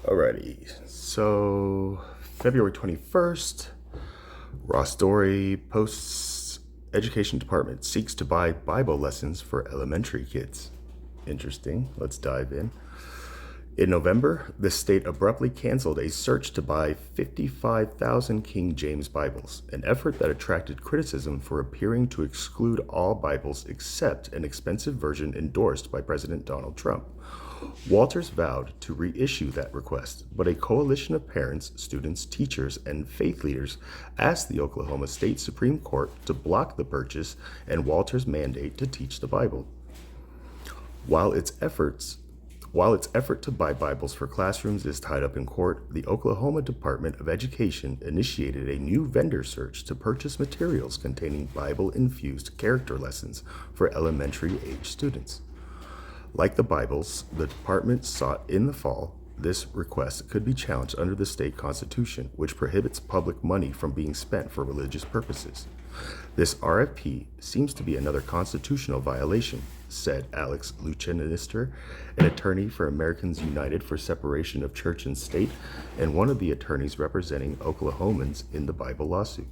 Alrighty, so February 21st, Ross Dory posts Education Department seeks to buy Bible lessons for elementary kids. Interesting. Let's dive in. In November, the state abruptly canceled a search to buy 55,000 King James Bibles, an effort that attracted criticism for appearing to exclude all Bibles except an expensive version endorsed by President Donald Trump. Walters vowed to reissue that request, but a coalition of parents, students, teachers, and faith leaders asked the Oklahoma State Supreme Court to block the purchase and Walters' mandate to teach the Bible. While its effort to buy Bibles for classrooms is tied up in court, the Oklahoma Department of Education initiated a new vendor search to purchase materials containing Bible-infused character lessons for elementary-age students. Like the Bibles the department sought in the fall, this request could be challenged under the state constitution, which prohibits public money from being spent for religious purposes. This RFP seems to be another constitutional violation, said Alex Luchinister, an attorney for Americans United for Separation of Church and State and one of the attorneys representing Oklahomans in the Bible lawsuit.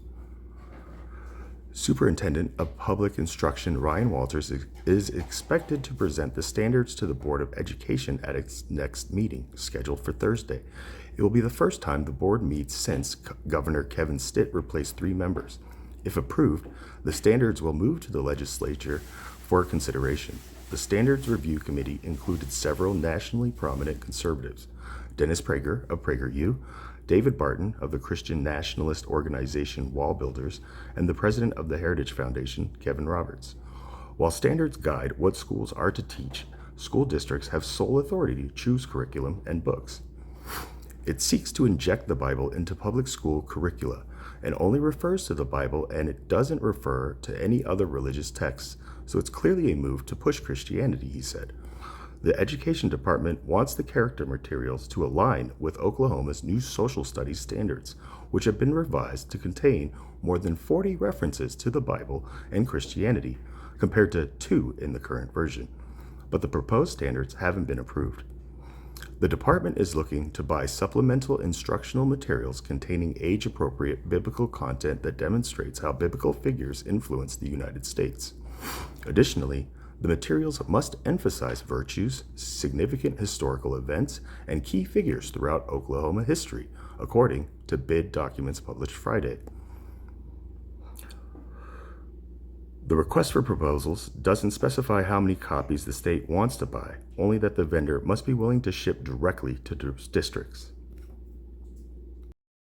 Superintendent of Public Instruction Ryan Walters is expected to present the standards to the Board of Education at its next meeting, scheduled for Thursday. It will be the first time the board meets since Governor Kevin Stitt replaced 3 members. If approved, the standards will move to the legislature for consideration. The Standards Review Committee included several nationally prominent conservatives: Dennis Prager of PragerU, David Barton of the Christian nationalist organization Wall Builders, and the president of the Heritage Foundation, Kevin Roberts. While standards guide what schools are to teach, school districts have sole authority to choose curriculum and books. It seeks to inject the Bible into public school curricula and only refers to the Bible, and it doesn't refer to any other religious texts, so it's clearly a move to push Christianity, he said. The Education Department wants the character materials to align with Oklahoma's new social studies standards, which have been revised to contain more than 40 references to the Bible and Christianity, compared to 2 in the current version. But the proposed standards haven't been approved. The department is looking to buy supplemental instructional materials containing age-appropriate biblical content that demonstrates how biblical figures influence the United States. Additionally, the materials must emphasize virtues, significant historical events, and key figures throughout Oklahoma history, according to bid documents published Friday. The request for proposals doesn't specify how many copies the state wants to buy, only that the vendor must be willing to ship directly to districts.